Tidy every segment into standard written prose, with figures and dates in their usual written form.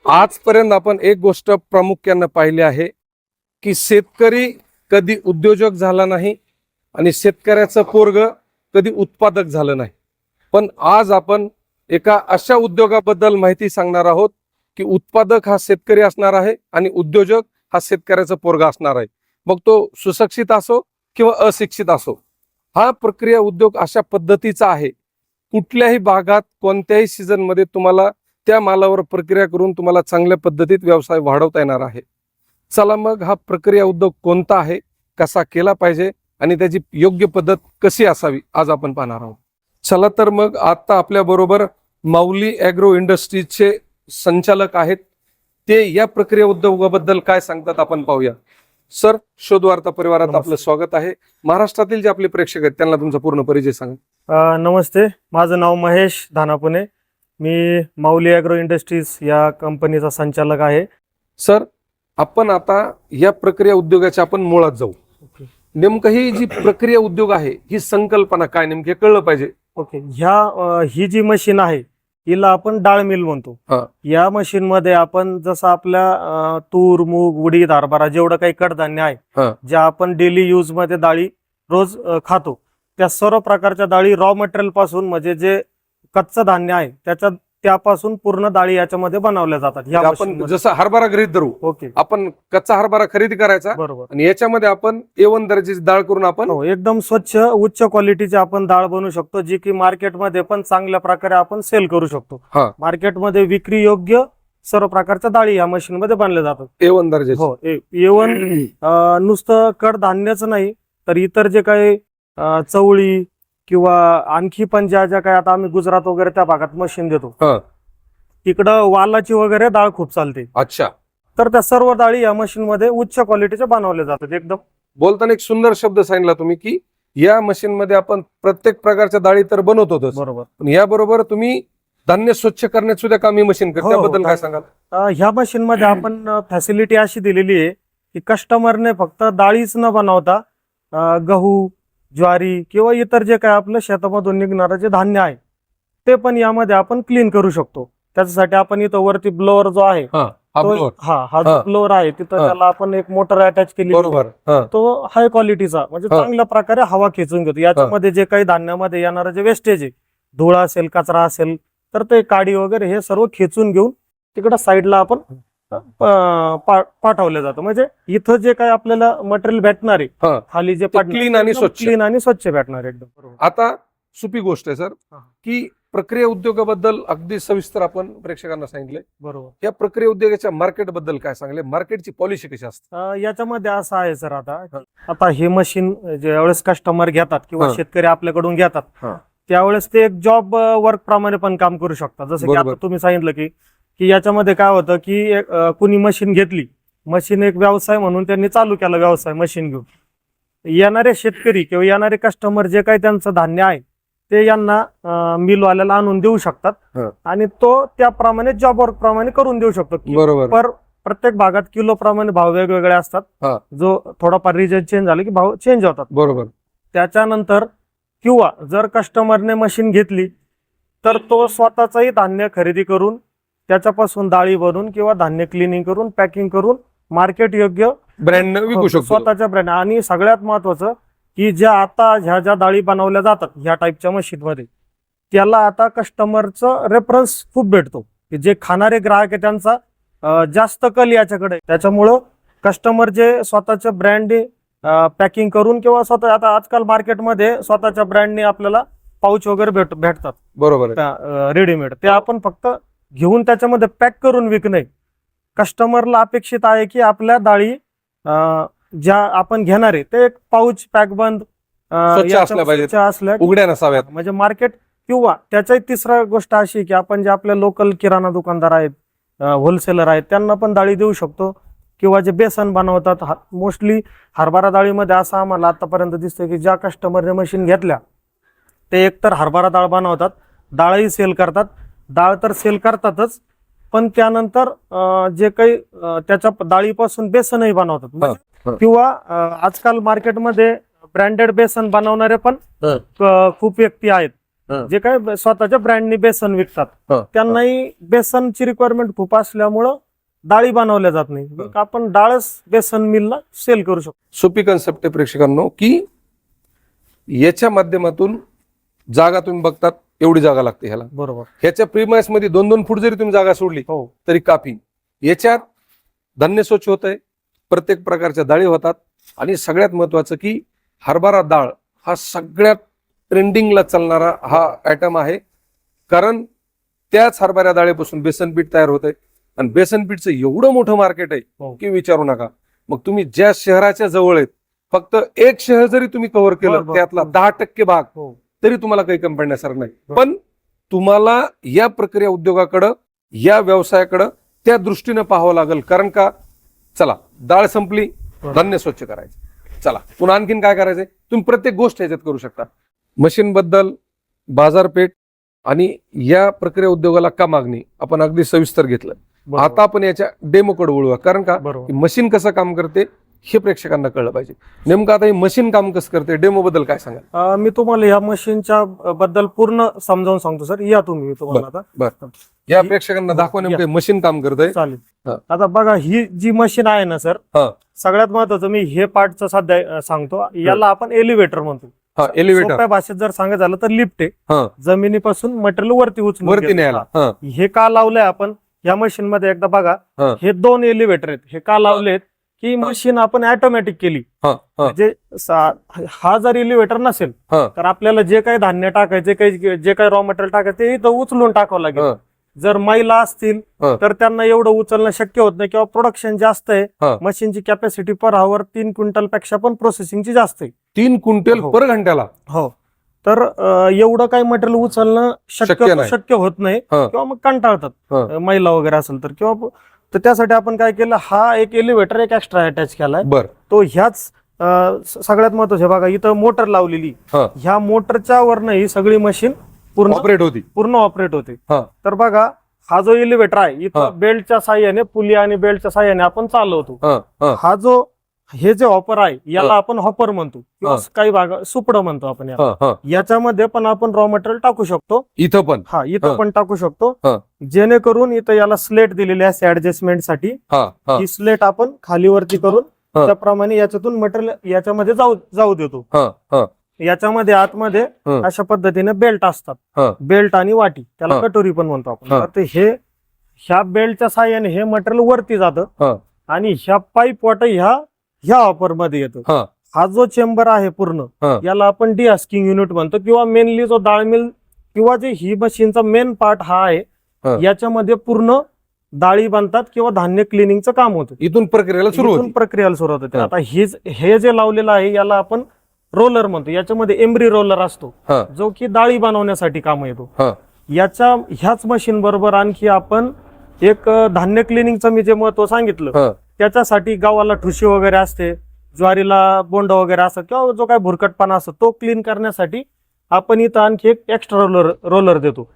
आजपर्यंत आपण एक गोष्ट प्रामुख्याने पाहिली आहे की शेतकरी कधी उद्योजक झाला नाही आणि शेतकऱ्याचं पोरग कधी उत्पादक झालं नाही. पण आज आपण एका अशा उद्योगाबद्दल माहिती सांगणार आहोत की उत्पादक हा शेतकरी असणार आहे आणि उद्योजक हा शेतकऱ्याचा पोरगा असणार आहे. मग तो सुशिक्षित असो किंवा अशिक्षित असो, हा प्रक्रिया उद्योग अशा पद्धतीचा आहे. कुठल्याही भागात कोणत्याही सीझन मध्ये तुम्हाला त्या मालावर प्रक्रिया करून तुम्हाला चांगल्या पद्धतीत व्यवसाय वाढवता येणार आहे. चला मग हा प्रक्रिया उद्योग कोणता आहे, कसा केला पाहिजे आणि त्याची योग्य पद्धत कशी असावी आज आपण पाहणार आहोत. चला तर मग आता आपल्या बरोबर माऊली ॲग्रो इंडस्ट्रीजचे संचालक आहेत. ते या प्रक्रिया उद्योगाबद्दल काय सांगतात आपण पाहूया. सर, शोध वार्ता परिवारात आपलं स्वागत आहे. महाराष्ट्रातील जे आपले प्रेक्षक आहेत त्यांना तुमचा पूर्ण परिचय सांगा. नमस्ते, माझं नाव महेश धानापुणे. मी माऊली ॲग्रो इंडस्ट्रीज या कंपनीचा संचालक आहे. सर, आपण आता या प्रक्रिया उद्योगाच्या आपण मुळात जाऊ. नेमकं ही जी प्रक्रिया उद्योग आहे ही संकल्पना काय नेमकी कळलं पाहिजे. ओके, ही जी मशीन आहे हिला आपण डाळ मिल म्हणतो. या मशीन मध्ये आपण जसं आपल्या तूर, मूग, उडीद, हरभरा जेवढं काही कडधान्य आहे, ज्या आपण डेली यूज मध्ये डाळी रोज खातो, त्या सर्व प्रकारच्या डाळी रॉ मटेरियल पासून, म्हणजे जे कच्चं धान्य आहे त्यापासून पूर्ण डाळी याच्यामध्ये बनवल्या जातात. आपण जसं हरभरा गृहीत धरू, ओके, आपण कच्चा हरभरा खरेदी करायचा, बरोबर, आणि याच्यामध्ये आपण A1 दर्जाची डाळ करून आपण एकदम स्वच्छ उच्च क्वालिटीची आपण डाळ बनवू शकतो, जी की मार्केटमध्ये पण चांगल्या प्रकारे आपण सेल करू शकतो. मार्केटमध्ये विक्री योग्य सर्व प्रकारच्या डाळी या मशीन मध्ये बनल्या जातात. A1 दर्जाची. हो, A1 नुसतं कडधान्यच नाही तर इतर जे काही चवळी किंवा आणखी पण ज्या काही आता आम्ही गुजरात वगैरे त्या भागात मशीन देतो, तिकडं वालाची वगैरे डाळ खूप चालते. अच्छा. तर त्या सर्व डाळी या मशीन मध्ये उच्च क्वालिटीच्या बनवल्या जातात. एकदम बोलताना एक सुंदर शब्द सांगितला तुम्ही की या मशीन मध्ये आपण प्रत्येक प्रकारच्या डाळी तर बनवतोच, बरोबर, पण याबरोबर तुम्ही धान्य स्वच्छ करण्यात सुद्धा काम ही मशीन करते. त्याबद्दल काय सांगाल. ह्या मशीन मध्ये आपण फॅसिलिटी अशी दिलेली आहे की कस्टमरने फक्त डाळीच न बनवता गहू, ज्वारी किंवा इतर जे काय आपलं शेतामधून निघणारं जे धान्य आहे ते पण यामध्ये आपण क्लीन करू शकतो. त्याच्यासाठी आपण इथं वरती ब्लोअर जो आहे, हा जो ब्लोअर आहे तिथं त्याला आपण एक मोटर अटॅच केली, बरोबर, तो हाय क्वालिटीचा, म्हणजे चांगल्या प्रकारे हवा खेचून घेतो. याच्यामध्ये जे काही धान्यामध्ये येणारं जे वेस्टेज आहे, धूळ असेल, कचरा असेल, तर ते काडी वगैरे हे सर्व खेचून घेऊन तिकडं साईडला आपण पाठवलं जातं. म्हणजे इथं जे काही आपल्याला मटेरियल भेटणार आहे खाली जे क्लीन आणि स्वच्छ भेटणार एकदम. बरोबर. आता सोपी गोष्ट आहे सर की प्रक्रिया उद्योगाबद्दल अगदी सविस्तर आपण प्रेक्षकांना सांगितलंय. बरोबर. या प्रक्रिया उद्योगाच्या मार्केट बद्दल काय सांगले, मार्केटची पॉलिसी कशी असते. याच्यामध्ये असं आहे सर, आता हे मशीन ज्यावेळेस कस्टमर घेतात किंवा शेतकरी आपल्याकडून घेतात त्यावेळेस ते एक जॉब वर्क प्रमाणे पण काम करू शकतात. जसं की आता तुम्ही सांगितलं की याच्यामध्ये काय होतं की कुणी मशीन घेतली, मशीन एक व्यवसाय म्हणून त्यांनी चालू केला व्यवसाय मशीन घेऊन. येणारे शेतकरी किंवा येणारे कस्टमर जे काही त्यांचं धान्य आहे ते यांना मिलवाल्याला आणून देऊ शकतात आणि तो त्याप्रमाणे जॉब वर्क प्रमाणे करून देऊ शकतो. बरोबर. प्रत्येक भागात किलो प्रमाणे भाव वेगवेगळे असतात. जो थोडाफार रिजन चेंज झाला की भाव चेंज होतात. बरोबर. त्याच्यानंतर किंवा जर कस्टमरने मशीन घेतली तर तो स्वतःचंही धान्य खरेदी करून त्याच्यापासून डाळी बनवून किंवा धान्य क्लिनिंग करून पॅकिंग करून मार्केट योग्य ब्रँड विकू शकतो, स्वतःच्या ब्रँड. आणि सगळ्यात महत्वाचं की ज्या डाळी बनवल्या जातात ह्या टाईपच्या मशीन मध्ये, त्याला आता कस्टमरचं रेफरन्स खूप भेटतो की जे खाणारे ग्राहक आहे त्यांचा जास्त कल याच्याकडे. त्याच्यामुळं कस्टमर जे स्वतःच्या ब्रँडने पॅकिंग करून किंवा स्वतः, आता आजकाल मार्केटमध्ये स्वतःच्या ब्रँडने आपल्याला पाऊच वगैरे भेटतात, बरोबर, रेडीमेड. ते आपण फक्त घेऊन त्याच्यामध्ये पॅक करून विकणे. कस्टमरला अपेक्षित आहे की आपल्या डाळी ज्या आपण घेणार आहे ते एक पाऊच पॅक बंद असल्या, उघड्या नसाव्यात. म्हणजे मार्केट. किंवा त्याची तिसरा गोष्ट अशी की आपण जे आपल्या लोकल किराणा दुकानदार आहेत, होलसेलर आहेत, त्यांना पण डाळी देऊ शकतो. किंवा जे बेसन बनवतात, मोस्टली हरभरा डाळीमध्ये असं आम्हाला आतापर्यंत दिसतं की ज्या कस्टमरने मशीन घेतल्या ते एकतर हरभरा डाळ बनवतात, डाळही सेल करतात. डाळ तर सेल करतातच, पण त्यानंतर जे काही त्याच्या डाळीपासून बेसनही बनवतात. किंवा आजकाल मार्केटमध्ये ब्रँडेड बेसन बनवणारे पण खूप व्यक्ती आहेत जे काय स्वतःच्या ब्रँडनी बेसन विकतात त्यांनाही बेसनची रिक्वायरमेंट खूप असल्यामुळं डाळी बनवल्या जात नाही, मग आपण डाळच बेसन मिलला सेल करू शकतो. सोपी कन्सेप्ट आहे प्रेक्षकांनो, की याच्या माध्यमातून जागा तुम्ही बघतात एवढी जागा लागते ह्याला. बरोबर. ह्याच्या प्रीमाइस मध्ये 2-2 फूट जरी तुम्ही जागा सोडली तरी काफी. याच्यात धान्य स्वच्छ होत आहे, प्रत्येक प्रकारच्या डाळी होतात, आणि सगळ्यात महत्वाचं की हरभरा डाळ हा सगळ्यात ट्रेंडिंगला चालणारा हा आयटम आहे, कारण त्याच हरभरा डाळीपासून बेसन पीठ तयार होत आहे, आणि बेसन पीठचं एवढं मोठं मार्केट आहे की विचारू नका. मग तुम्ही ज्या शहराच्या जवळ आहेत, फक्त एक शहर जरी तुम्ही कव्हर केलं त्यातला 10% भाग तरी तुम्हाला काही कमी पडण्यासारखं नाही. पण तुम्हाला या प्रक्रिया उद्योगाकडं, या व्यवसायाकडं त्या दृष्टीनं पाहावं लागेल. कारण का, चला डाळ संपली, धान्य स्वच्छ करायचं, चला पुन्हा आणखीन काय करायचंय, तुम्ही प्रत्येक गोष्ट ह्याच्यात करू शकता. मशीन बद्दल, बाजारपेठ आणि या प्रक्रिया उद्योगाला का मागणी आपण अगदी सविस्तर घेतलं. आता आपण याच्या डेमोकडे वळूया, कारण का मशीन कसं काम करते हे प्रेक्षकांना कळलं पाहिजे. नेमकं आता हे मशीन काम कसं करते, डेमो बद्दल काय सांगाल? मी तुम्हाला या मशीनच्या बद्दल पूर्ण समजावून सांगतो सर. या तुम्ही तुम्हाला आता बरं या प्रेक्षकांना दाखवा नेमकं मशीन काम करतंय. चालेल. आता बघा, ही जी मशीन आहे ना सर, सगळ्यात महत्वाचं मी हे पार्टचं सध्या सांगतो. याला आपण एलिव्हेटर म्हणतो. एलिव्हेटर सोप्या भाषेत जर सांगायचं झालं तर लिफ्ट आहे, जमिनीपासून मटेरियल वरती उचलून वरती न्यायला. हे का लावलंय आपण या मशीन मध्ये, एकदा बघा, हे 2 एलिव्हेटर आहेत. हे का लावलेत की मशीन आपण ऑटोमॅटिक केली. म्हणजे हा जर एलिव्हेटर नसेल तर आपल्याला जे काही धान्य टाकायचे, जे काही रॉ मटेरियल टाकायचं ते इथं उचलून टाकावं लागेल. जर महिला असतील तर त्यांना एवढं उचलणं शक्य होत नाही, किंवा प्रोडक्शन जास्त आहे. मशीनची कॅपॅसिटी पर आवर 3 क्विंटल पेक्षा पण प्रोसेसिंगची जास्त आहे. 3 क्विंटल पर घंट्याला. हो. तर एवढं काही मटेरियल उचलणं शक्य होत नाही, किंवा मग कंटाळतात महिला वगैरे असेल तर. किंवा तर त्यासाठी आपण काय केलं, हा एक एलिव्हेटर एक एक्स्ट्रा अटॅच केलाय. तो ह्याच सगळ्यात महत्वाचं बघा, इथं मोटर लावलेली. ह्या मोटरच्या वरनं ही सगळी मशीन पूर्ण ऑपरेट होते. तर बघा, हा जो एलिव्हेटर आहे इथं बेल्टच्या साह्याने, पुली आणि बेल्टच्या साह्याने आपण चालवतो. हा जो हे जे हॉपर आहे याला आपण हॉपर म्हणतो, किंवा काही भाग सुपडं म्हणतो आपण. याच्यामध्ये पण आपण रॉ मटेरियल टाकू शकतो. इथं पण टाकू शकतो, जेणेकरून इथं याला स्लेट दिलेली आहे ऍडजस्टमेंट साठी. ही स्लेट आपण खालीवरती करून त्याप्रमाणे याच्यातून मटेरियल याच्यामध्ये जाऊ देतो. याच्यामध्ये आतमध्ये अशा पद्धतीने बेल्ट असतात, बेल्ट आणि वाटी, त्याला कटोरी पण म्हणतो आपण. तर हे ह्या बेल्टच्या साह्याने हे मटेरियल वरती जातं, आणि ह्या पाईप वाट ह्या हॉपर मध्ये येतो. हा जो चेंबर आहे पूर्ण, याला आपण डिअस्किंग युनिट म्हणतो, किंवा मेनली जो डाळ मिल किंवा जे ही मशीनचा मेन पार्ट हा आहे, याच्यामध्ये पूर्ण डाळी बनतात किंवा धान्य क्लिनिंगचं काम होतं. इथून प्रक्रियाला सुरुवात होते. आता हे जे लावलेलं आहे याला आपण रोलर म्हणतो. याच्यामध्ये एम्ब्री रोलर असतो, जो की डाळी बनवण्यासाठी काम येतो. ह्याच मशीन बरोबर आणखी आपण एक धान्य क्लिनिंगचं मी जे महत्व सांगितलं, त्याच्यासाठी गव्हाला ठुशी वगैरे असते, ज्वारीला बोंड वगैरे असतात, किंवा जो काही भुरकटपणा असतो तो क्लीन करण्यासाठी आपण इथं आणखी एक एक्स्ट्रा रोलर देतो.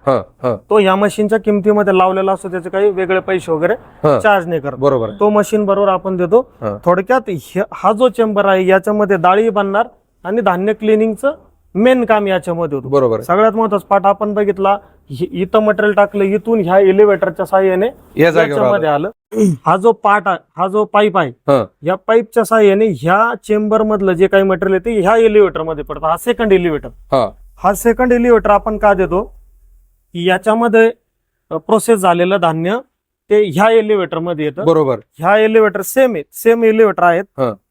तो ह्या मशीनच्या किमतीमध्ये लावलेला असतो, त्याचे काही वेगळे पैसे वगैरे चार्ज नाही करत. बरोबर. तो मशीन बरोबर आपण देतो. थोडक्यात हा जो चेंबर आहे याच्यामध्ये डाळी बनणार आणि धान्य क्लिनिंगचं मेन काम याच्यामध्ये होतं. बरोबर. सगळ्यात महत्वाचा पार्ट आपण बघितला, इथं मटेरियल टाकलं, इथून ह्या एलिव्हेटरच्या साह्याने याच्यामध्ये आलं. हा जो पार्ट आहे, हा जो पाईप आहे, या पाईपच्या साह्याने ह्या चेंबर मधलं जे काही मटेरियल येते ह्या एलिव्हेटर मध्ये पडतं. हा सेकंड एलिव्हेटर. हा सेकंड एलिव्हेटर आपण का देतो की याच्यामध्ये प्रोसेस झालेलं धान्य ते ह्या एलिव्हेटर मध्ये येतं. बरोबर. ह्या एलिव्हेटर सेम एलिव्हेटर आहेत.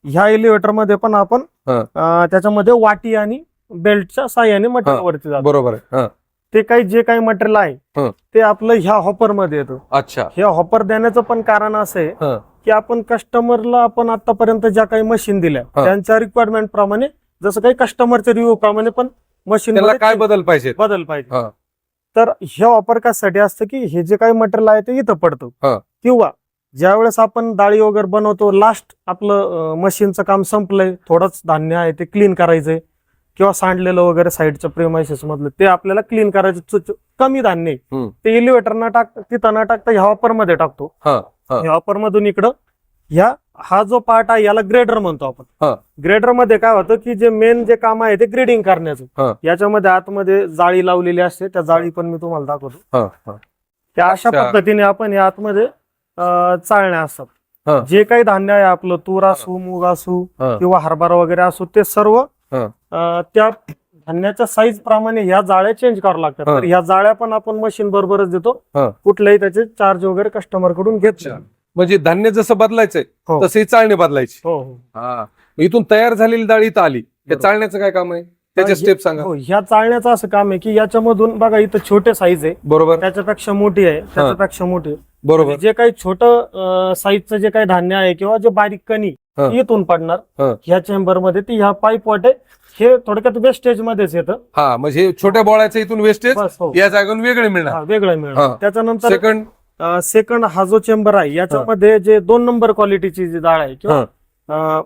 ह्या एलिव्हेटर मध्ये पण आपण त्याच्यामध्ये वाटी आणि बेल्टच्या साह्याने मटेरियल वरती जातो. बरोबर. ते काही जे काही मटेरियल आहे ते आपलं ह्या हॉपर मध्ये येतं. अच्छा. हे हॉपर देण्याचं पण कारण असं आहे की आपण कस्टमरला, आपण आतापर्यंत ज्या काही मशीन दिल्या त्यांच्या रिक्वायरमेंट प्रमाणे, जसं काही कस्टमरच्या रिव्ह्यू प्रमाणे पण मशीन काय बदल पाहिजे. तर हे हॉपर कशासाठी असतं की हे जे काही मटेरियल आहे ते इथं पडतं, किंवा ज्या वेळेस आपण डाळी वगैरे बनवतो, लास्ट आपलं मशीनचं काम संपलंय, थोडंच धान्य आहे ते क्लीन करायचंय, किंवा सांडलेलं वगैरे साईडच्या प्रेमायसेस मधलं ते आपल्याला क्लीन करायचं, कमी धान्य ते एलिव्हेटर तिथं न टाकता ह्या हॉपर मध्ये टाकतो. ह्या हॉपर मधून इकडं हा जो पार्ट आहे याला ग्रेडर म्हणतो हा. आपण. ग्रेडर मध्ये काय होतं की जे मेन जे काम आहे ते ग्रेडिंग करण्याचं. याच्यामध्ये आतमध्ये जाळी लावलेली असते, त्या जाळी पण मी तुम्हाला दाखवतो. त्या अशा पद्धतीने आपण या आतमध्ये चाळण्या असतात. जे काही धान्य आहे आपलं, तूर असू, मूग असू किंवा हरभरा वगैरे असू, ते सर्व त्या धान्याच्या साईज प्रमाणे ह्या जाळ्या चेंज कराव्या लागतात. तर ह्या जाळ्या पण आपण मशीन बरोबरच देतो, कुठल्याही त्याचे चार्ज वगैरे कस्टमर कडून घेत. म्हणजे धान्य जसं बदलायचंय तसंही चाळणी बदलायची. इथून तयार झालेली डाळ इथं आली, या चाळण्याचं काय काम आहे, त्याचे स्टेप सांगा. ह्या चाळण्याचं असं काम आहे की याच्यामधून बघा इथं छोटे साईज आहे, बरोबर, त्याच्यापेक्षा मोठी आहे, त्याच्यापेक्षा मोठी आहे. बरोबर. जे काही छोटं साईजचं जे काही धान्य आहे किंवा जे बारीक कणी इथून पडणार ह्या चेंबर मध्ये, ती ह्या पाईप वाटे हे थोडक्यात वेस्टेज मध्येच येतं. म्हणजे छोट्या बोळाचं इथून वेस्टेज या जागेतून वेगळे मिळणार, वेगळं मिळणार. त्याच्यानंतर सेकंड हा जो चेंबर आहे याच्यामध्ये जे 2 नंबर क्वालिटीची जी डाळ आहे किंवा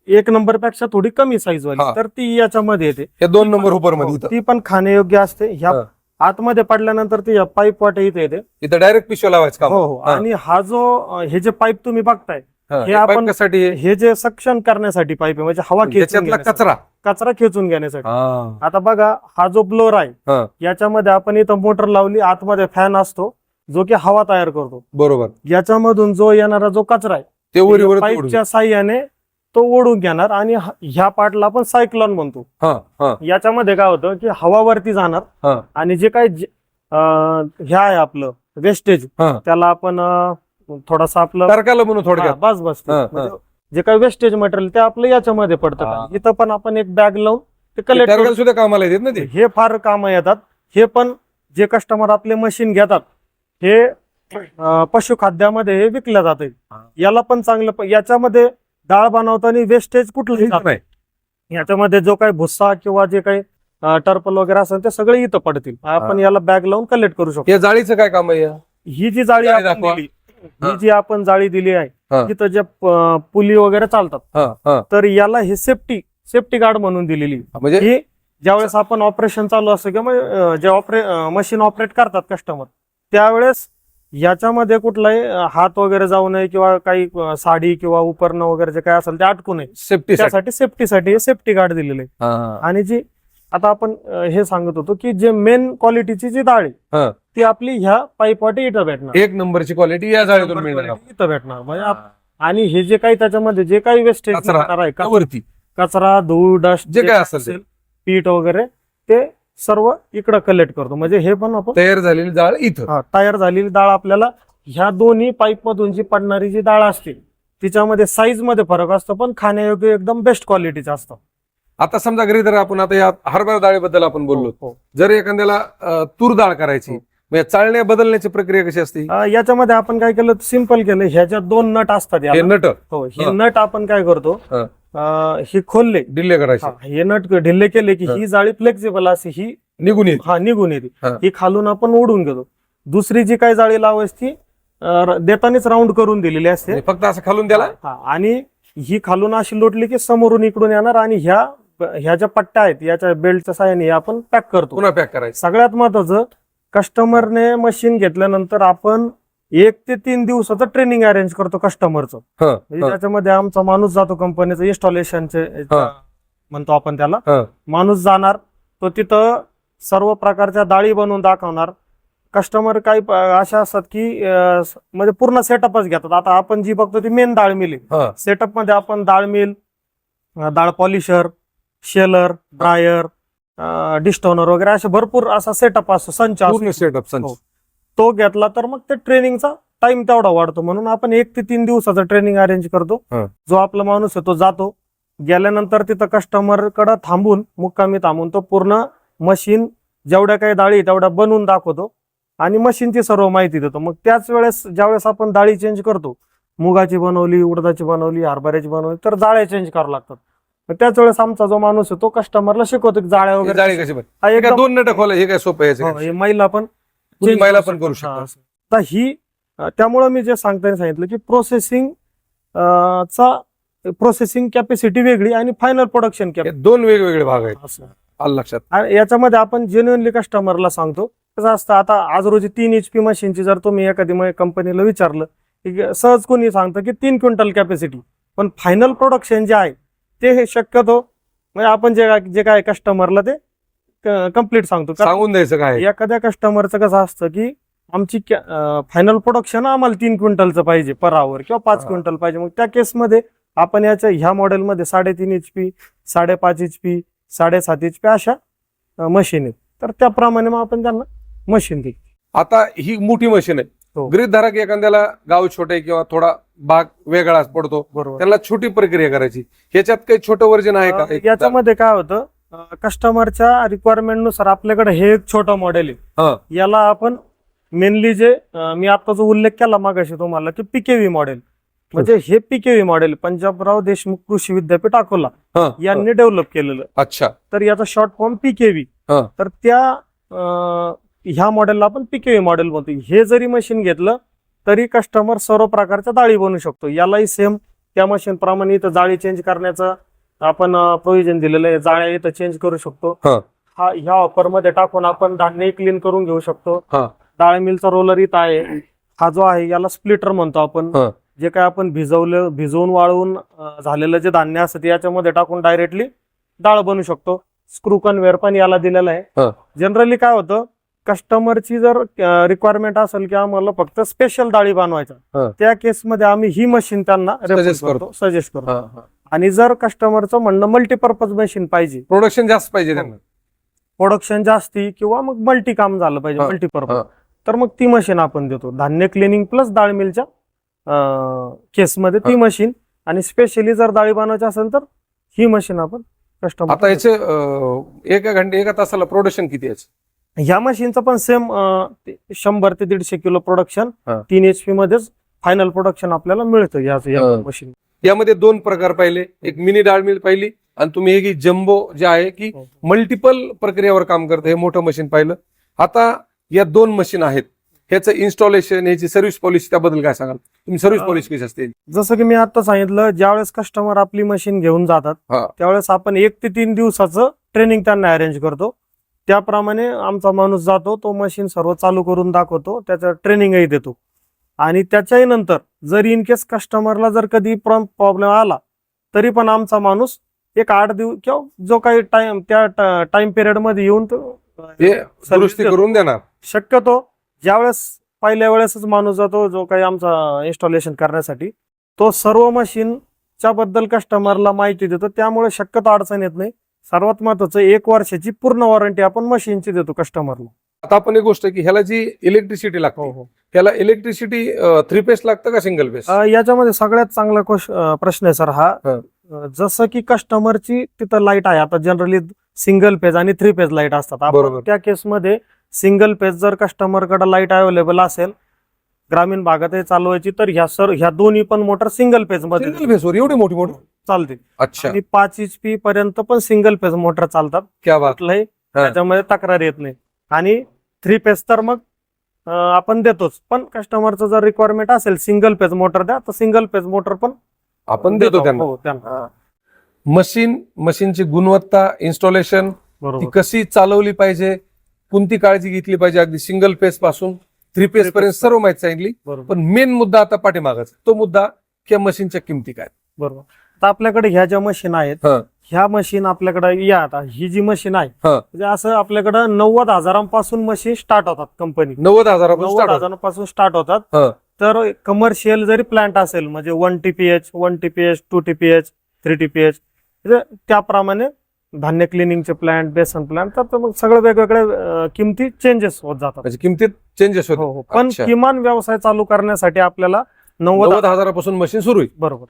1 नंबर पेक्षा थोडी कमी साईज वाली, तर ती याच्यामध्ये येते. 2 नंबर उपर मध्ये ती पण खाण्यायोग्य असते. ह्या आतमध्ये पडल्यानंतर ती पाईप वाटे इथे येते. इथं डायरेक्ट पिशव्या लावायचं. हो. आणि हा जो हे जे पाईप तुम्ही बघताय हे आपण हे जे सक्शन करण्यासाठी पाईप आहे, म्हणजे हवा कचरा खेचून घेण्यासाठी. आता बघा हा जो ब्लोअर आहे याच्यामध्ये आपण इथं मोटर लावली, आतमध्ये फॅन असतो जो की हवा तयार करतो. बरोबर. याच्यामधून जो येणारा जो कचरा आहे ते पाईपच्या साह्याने तो ओढून घेणार आणि ह्या पार्टला आपण सायक्लॉन म्हणतो. याच्यामध्ये काय होतं की हवा वरती जाणार आणि जे काही ह्या आहे आपलं वेस्टेज, त्याला आपण थोडासा आपलं म्हणून थोडक्यात बस जे काही वेस्टेज मटेरियल ते आपलं याच्यामध्ये पडतं. इथं पण आपण एक बॅग लावून ते कलेक्ट सुद्धा कामाला येतात ना ते. हे फार काम येतात. हे पण जे कस्टमर आपले मशीन घेतात हे पशुखाद्यामध्ये हे विकल्या जाते. याला पण चांगलं, याच्यामध्ये डाळ बनवताना वेस्टेज कुठलंही नाही. याच्यामध्ये जो काही भुस्सा किंवा जे काही टर्पल वगैरे असेल ते सगळे इथं पडतील. आपण याला बॅग लावून कलेक्ट करू शकतो. या जाळीचं काय काम आहे? ही जी जाळी आपण दिली, ही जी आपण जाळी दिली आहे तिथं जे पुली वगैरे चालतात, तर याला हे सेफ्टी गार्ड म्हणून दिलेली. म्हणजे ही ज्यावेळेस आपण ऑपरेशन चालू असतं किंवा जे मशीन ऑपरेट करतात कस्टमर, त्यावेळेस याच्यामध्ये कुठलाही हात वगैरे जाऊ नये किंवा काही साडी किंवा उपरणं वगैरे जे काही असेल ते अटकू नये, सेफ्टीसाठी सेफ्टी गार्ड दिलेले. आणि जी आता आपण हे सांगत होतो की जे मेन क्वालिटीची जी डाळ आहे ती आपली ह्या पाईप वाटे इथं भेटणार. 1 नंबरची क्वालिटी या जाळीतून मिळणार, इथं भेटणार. म्हणजे आणि हे जे काही त्याच्यामध्ये जे काही वेस्टेज आहे, कचरा, धूळ, डस्ट जे काय असेल, पीठ वगैरे, ते सर्व इकडं कलेक्ट करतो. म्हणजे हे पण आपण तयार झालेली डाळ इथं, तयार झालेली डाळ आपल्याला ह्या दोन्ही पाईप मधून जी पडणारी जी डाळ असते तिच्यामध्ये साईज मध्ये फरक असतो, पण खाण्यायोग्य एकदम बेस्ट क्वालिटीचं असतं. आता समजा घरी जर आपण आता या हरभरा डाळीबद्दल आपण बोललो, जर एखाद्याला तूर डाळ करायची, चाळण्या बदलण्याची प्रक्रिया कशी असते? याच्यामध्ये आपण काय केलं, सिंपल केलं. ह्याच्या 2 नट असतात. नट हे नट आपण काय करतो, हे खोलले, ढिल्ले करायचे. हे नट ढिल्ले केले की ही जाळी फ्लेक्झिबल असे ही निघून येते. ही खालून आपण ओढून घेतो. दुसरी जी काही जाळी लावायची ती देतानीच राऊंड करून दिलेली असते, फक्त असं खालून द्याला. आणि ही खालून अशी लोटली की समोरून इकडून येणार आणि ह्या ज्या पट्ट्या आहेत याच्या बेल्टच्या साहाय्याने आपण पॅक करतो. पुन्हा पॅक करायचं. सगळ्यात महत्वाचं, कस्टमरने मशीन घेतल्यानंतर आपण 1 ते 3 दिवसाचं ट्रेनिंग अरेंज करतो कस्टमरचं. म्हणजे त्याच्यामध्ये आमचा माणूस जातो, कंपनीचं इन्स्टॉलेशनचे म्हणतो आपण त्याला. माणूस जाणार, तो तिथं सर्व प्रकारच्या डाळी बनवून दाखवणार. कस्टमर काही अशा असतात की म्हणजे पूर्ण सेटअपच घेतात. आता आपण जी बघतो ती मेन डाळ मिल आहे. सेटअप मध्ये आपण डाळ मिल, डाळ पॉलिशर, शेलर, ड्रायर, डिस्टोनर वगैरे असे भरपूर असा सेटअप असतो, संच असतो. तो घेतला तर मग ते ट्रेनिंगचा टाइम तेवढा वाढतो. म्हणून आपण 1 ते 3 दिवसाचा ट्रेनिंग अरेंज करतो. जो आपला माणूस आहे तो जातो, गेल्यानंतर तिथं कस्टमर कडे थांबून, मुक्कामी थांबून तो पूर्ण मशीन जेवढ्या काही डाळी तेवढ्या बनवून दाखवतो आणि मशीनची सर्व माहिती देतो. मग त्याच वेळेस ज्यावेळेस आपण डाळी चेंज करतो, मुगाची बनवली, उडदाची बनवली, हरभऱ्याची बनवली, तर जाळ्या चेंज करावं लागतात. त्याच वेळेस आमचा जो माणूस आहे तो कस्टमरला शिकवतो की जाळ्या वगैरे कशी 2 नट खोला, हे काय सोपं आहे. महिला पण करू शकतात. ही त्यामुळे मी जे सांगितलं की प्रोसेसिंग कॅपॅसिटी वेगळी आणि फायनल प्रोडक्शन कॅपॅसिटी, 2 वेगवेगळे भाग आहेत लक्षात. याच्यामध्ये आपण जेन्युइनली कस्टमरला सांगतो कसं असतं. आता आज रोजी 3 HP मशीनची जर तुम्ही एखादी कंपनीला विचारलं सहज कोणी सांगतं की 3 क्विंटल कॅपॅसिटी, पण फायनल प्रोडक्शन जे आहे ते हे शक्यतो म्हणजे आपण जे काय कस्टमरला ते कम्प्लीट सांगतो. कारण सांगून द्यायचं काय एखाद्या कस्टमरचं कसं असतं की आमची फायनल प्रोडक्शन आम्हाला 3 क्विंटलचं पाहिजे पर आवर किंवा 5 क्विंटल पाहिजे. मग त्या केसमध्ये आपण ह्या मॉडेलमध्ये 3.5 HP, 5.5 HP, 7.5 HP अशा मशीन आहेत. तर त्याप्रमाणे मग आपण त्यांना मशीन देऊ. आता ही मोठी मशीन आहे. हो. गृहीत धरा की एखाद्याला गाव छोटे किंवा थोडा भाग वेगळाच पडतो, बरोबर. त्याला छोटी प्रक्रिया करायची, ह्याच्यात काही छोटं वर्जन आहे का? याच्यामध्ये काय होतं, कस्टमरच्या रिक्वायरमेंट नुसार आपल्याकडे हे एक छोटं मॉडेल आहे. हा. याला आपण मेनली जे मी आता जो उल्लेख केला मागाशी तुम्हाला की पीकेव्ही मॉडेल, म्हणजे हे पीकेव्ही मॉडेल पंजाबराव देशमुख कृषी विद्यापीठ अकोला हा. यांनी डेव्हलप केलेलं. अच्छा. तर याचा शॉर्ट फॉर्म पीकेव्ही. हा. तर ह्या मॉडेलला आपण पीकेव्ही मॉडेल म्हणतो. हे जरी मशीन घेतलं तरी कस्टमर सर्व प्रकारच्या डाळी बनवू शकतो. यालाही सेम त्या मशीन प्रमाणे इथं जाळी चेंज करण्याचं आपण प्रोव्हिजन दिलेलं आहे. जाळ्या इथं चेंज करू शकतो. हा. ह्या ऑफर मध्ये टाकून आपण धान्य क्लीन करून घेऊ शकतो. हा. डाळ मिलचा रोलर इथं आहे. हा जो आहे याला स्प्लिटर म्हणतो आपण. हा. जे काय आपण भिजवून वाळवून झालेलं जे धान्य असतं ते याच्यामध्ये टाकून डायरेक्टली डाळ बनवू शकतो. स्क्रू कन्व्हेअर पण याला दिलेला आहे. हा. जनरली काय होतं, कस्टमरची जर रिक्वायरमेंट असेल की आम्हाला फक्त स्पेशल डाळी बनवायच्या, हा. त्या केसमध्ये आम्ही ही मशीन त्यांना Suggest करतो. सजेस्ट करतो. हा. हा. आणि जर कस्टमरचं म्हणणं मल्टीपर्पज मशीन पाहिजे, प्रोडक्शन जास्त पाहिजे त्यांना, प्रोडक्शन जास्ती किंवा मग मल्टी काम झालं पाहिजे, हा. मल्टीपर्पज, हा. तर मग ती मशीन आपण देतो. धान्य क्लिनिंग प्लस डाळ मिलच्या केसमध्ये ती मशीन. आणि स्पेशली जर डाळी बनवायची असेल तर ही मशीन आपण कस्टमर. आता याचे एका तासाला प्रोडक्शन किती याचं? ह्या मशीनचं पण सेम 100 ते 150 किलो प्रोडक्शन हा. 3 HP मध्येच फायनल प्रोडक्शन आपल्याला मिळतं या हा. मशीन. यामध्ये 2 प्रकार पाहिले, एक मिनी डाळ मिल पाहिली आणि तुम्ही हे जम्बो जे आहे की मल्टिपल प्रक्रियावर काम करतं हे मोठं मशीन पाहिलं. आता या 2 मशीन आहेत, ह्याचं इन्स्टॉलेशन, ह्याची सर्व्हिस पॉलिसी, त्याबद्दल काय सांगाल तुम्ही? सर्व्हिस पॉलिसी कशी असते? जसं की मी आता सांगितलं, ज्यावेळेस कस्टमर आपली मशीन घेऊन जातात हा. त्यावेळेस आपण 1 ते 3 दिवसाचं ट्रेनिंग त्यांना अरेंज करतो. त्याप्रमाणे आमचा माणूस जातो, तो मशीन सर्व चालू करून दाखवतो, त्याचं ट्रेनिंगही देतो. आणि त्याच्याही नंतर जर इन केस कस्टमरला जर कधी प्रॉब्लेम आला तरी पण आमचा माणूस एक 8 दिवस किंवा जो काही टाइम त्या टाइम पिरियड मध्ये येऊन तो हे दुरुस्ती करून देणार. शक्यतो ज्यावेळेस पहिल्या वेळेसच माणूस जातो जो काही आमचा इन्स्टॉलेशन करण्यासाठी, तो सर्व मशीनच्या बद्दल कस्टमरला माहिती देतो. त्यामुळे शक्यतो अडचण येत नाही. सर्वात महत्वाचं 1 वर्षाची पूर्ण वॉरंटी आपण मशीनची देतो कस्टमरला. आता आपण एक गोष्ट की ह्याला जी इलेक्ट्रिसिटी लागते, ह्याला इलेक्ट्रिसिटी 3 फेस लागतं का सिंगल फेस? याच्यामध्ये सगळ्यात चांगला प्रश्न आहे सर हा. जसं की कस्टमरची तिथं लाईट आहे, आता जनरली सिंगल फेज आणि 3 फेज लाईट असतात. आपण त्या केसमध्ये सिंगल फेज जर कस्टमरकडे लाईट अवेलेबल असेल, ग्रामीण भागातही चालवायची, तर ह्या दोन्ही पण मोटर सिंगल फेज मध्ये एवढी मोठी मोठी चालते. अच्छा. आणि 5 HP पर्यंत पण सिंगल फेज मोटर चालतात. क्या बात. त्याच्यामध्ये तक्रार येत नाही. आणि 3 फेज तर मग आपण देतोच, पण कस्टमरचं जर रिक्वायरमेंट असेल सिंगल फेज मोटर द्या, तर सिंगल फेज मोटर पण आपण देतो त्यांना. मशीनची गुणवत्ता, इन्स्टॉलेशन ती कशी चालवली पाहिजे, कोणती काळजी घेतली पाहिजे, अगदी सिंगल फेज पासून 3 फेज पर्यंत सर्व माहिती सांगितली. पण मेन मुद्दा आता पाठीमागाचा, तो मुद्दा की मशीनच्या किमती काय? बरोबर. तर आपल्याकडे ह्या ज्या मशीन आहेत, ह्या मशीन आपल्याकडे आता ही जी मशीन आहे म्हणजे असं आपल्याकडे 90,000पासून मशीन स्टार्ट होतात. कंपनी 90,000पासून स्टार्ट होतात. तर कमर्शियल जरी प्लांट असेल म्हणजे 1 TPH, 1 TPH, 2 TPH, 3 TPH, त्याप्रमाणे धान्य क्लिनिंगचे प्लांट, बेसन प्लांट, तर मग सगळं वेगवेगळ्या किमती चेंजेस होत जातात. म्हणजे किमतीत चेंजेस होत. पण किमान व्यवसाय चालू करण्यासाठी आपल्याला 90,000पासून मशीन सुरू आहे. बरोबर.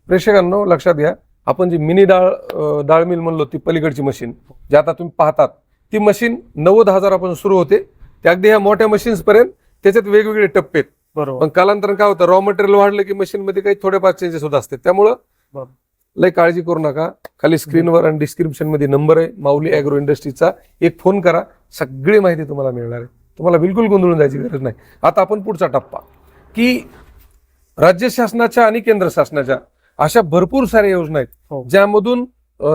प्रेक्षकांनो लक्षात घ्या, आपण जी मिनी डाळ मिल म्हणलो ती पलीकडची मशीन जी आता तुम्ही पाहतात, ती मशीन 90,000पासून सुरू होते. ते अगदी ह्या मोठ्या मशीन्स पर्यंत त्याच्यात वेगवेगळे टप्पे आहेत. बरोबर. पण कालांतरण काय होतं, रॉ मटेरियल वाढलं की मशीन मध्ये काही थोडेफार चेंजेस होत असते. त्यामुळं लय काळजी करू नका. खाली स्क्रीनवर आणि डिस्क्रिप्शन मध्ये नंबर आहे माऊली ॲग्रो इंडस्ट्रीजचा, एक फोन करा, सगळी माहिती तुम्हाला मिळणार आहे. तुम्हाला बिलकुल गोंधळून जायची गरज नाही. आता आपण पुढचा टप्पा की राज्य शासनाच्या आणि केंद्र शासनाच्या अशा भरपूर साऱ्या योजना आहेत ज्यामधून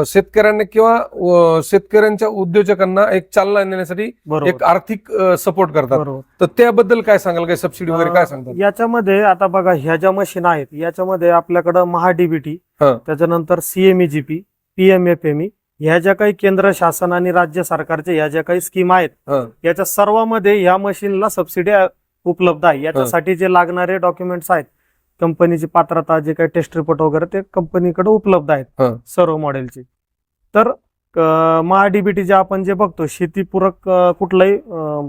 शेतकऱ्यांना किंवा शेतकऱ्यांच्या उद्योजकांना एक चालना आणण्यासाठी बरोबर एक आर्थिक सपोर्ट करतात. बरोबर. तर त्याबद्दल काय सांगाल, काय सबसिडी वगैरे काय सांगतात? याच्यामध्ये आता बघा ह्या ज्या मशीन आहेत याच्यामध्ये आपल्याकडं महाडीबीटी, हा. त्याच्यानंतर सीएमईजीपी, पीएमएफएमई ह्या ज्या काही केंद्र शासन आणि राज्य सरकारच्या ह्या ज्या काही स्कीम आहेत हा. याच्या सर्वांमध्ये ह्या मशीनला सबसिडी उपलब्ध आहे. याच्यासाठी जे लागणारे डॉक्युमेंट्स आहेत, कंपनीची पात्रता, जे काही टेस्ट रिपोर्ट वगैरे ते कंपनीकडे उपलब्ध आहेत हा. सर्व मॉडेलची. तर महाडीबीटी जे आपण जे बघतो शेतीपूरक कुठलाही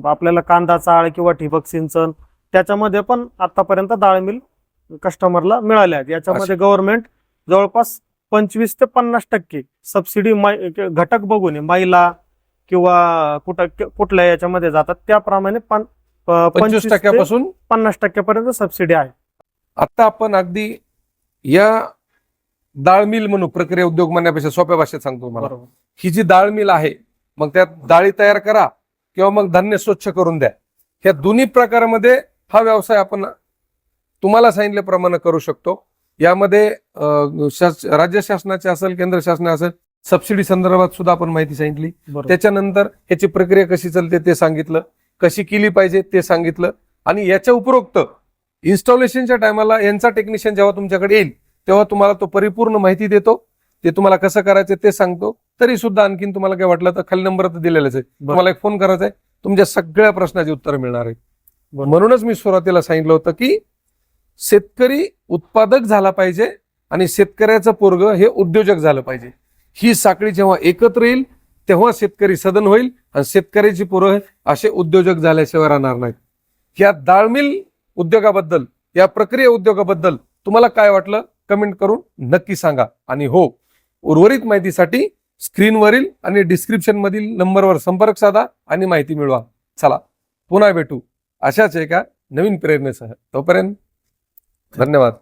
आपल्याला कांदा चाळ किंवा ठिबक सिंचन त्याच्यामध्ये पण आतापर्यंत डाळ मिल कस्टमरला मिळाल्या आहेत. याच्यामध्ये गव्हर्नमेंट जवळपास 25 ते 50% सबसिडी घटक बघून महिला किंवा कुठल्या याच्यामध्ये जातात त्याप्रमाणे 25% 50% पर्यंत सबसिडी आहे. आता आपण अगदी या डाळ मिल म्हणून प्रक्रिया उद्योग म्हणण्यापेक्षा सोप्या भाषेत सांगतो मला. बरोबर. ही जी डाळ मिल आहे, मग त्यात डाळी तयार करा किंवा मग धान्य स्वच्छ करून द्या, ह्या दोन्ही प्रकारामध्ये हा व्यवसाय आपण तुम्हाला सांगितल्याप्रमाणे करू शकतो. यामध्ये राज्य शासनाचे असेल, केंद्र शासना असेल, सबसिडी संदर्भात सुद्धा आपण माहिती सांगितली. बरोबर. त्याच्यानंतर ह्याची प्रक्रिया कशी चालते ते सांगितलं, कशी केली पाहिजे ते सांगितलं, आणि याच्या उपरोक्त इन्स्टॉलेशनच्या टायमाला यांचा टेक्निशियन जेव्हा तुमच्याकडे येईल तेव्हा तुम्हाला तो परिपूर्ण माहिती देतो, ते तुम्हाला कसं करायचं ते सांगतो. तरी सुद्धा आणखीन तुम्हाला काय वाटलं तर खाली नंबर तर दिलेलाच आहे, तुम्हाला एक फोन करायचा आहे, तुमच्या सगळ्या प्रश्नाची उत्तर मिळणार आहे. म्हणूनच मी सुरुवातीला सांगितलं होतं की शेतकरी उत्पादक झाला पाहिजे आणि शेतकऱ्याचं पोरग हे उद्योजक झालं पाहिजे. ही साखळी जेव्हा एकत्र येईल तेव्हा शेतकरी सदन होईल आणि शेतकऱ्याची पोरं असे उद्योजक झाल्याशिवाय राहणार नाहीत. या डाळ मिल उद्योगाबद्दल, या प्रक्रिया उद्योगाबद्दल तुम्हाला काय वाटलं कमेंट करून नक्की सांगा. आणि हो, उर्वरित माहितीसाठी स्क्रीनवरील आणि डिस्क्रिप्शन मधील नंबरवर संपर्क साधा आणि माहिती मिळवा. चला पुन्हा भेटू अशाच एका नवीन प्रेरणेसह. तोपर्यंत धन्यवाद.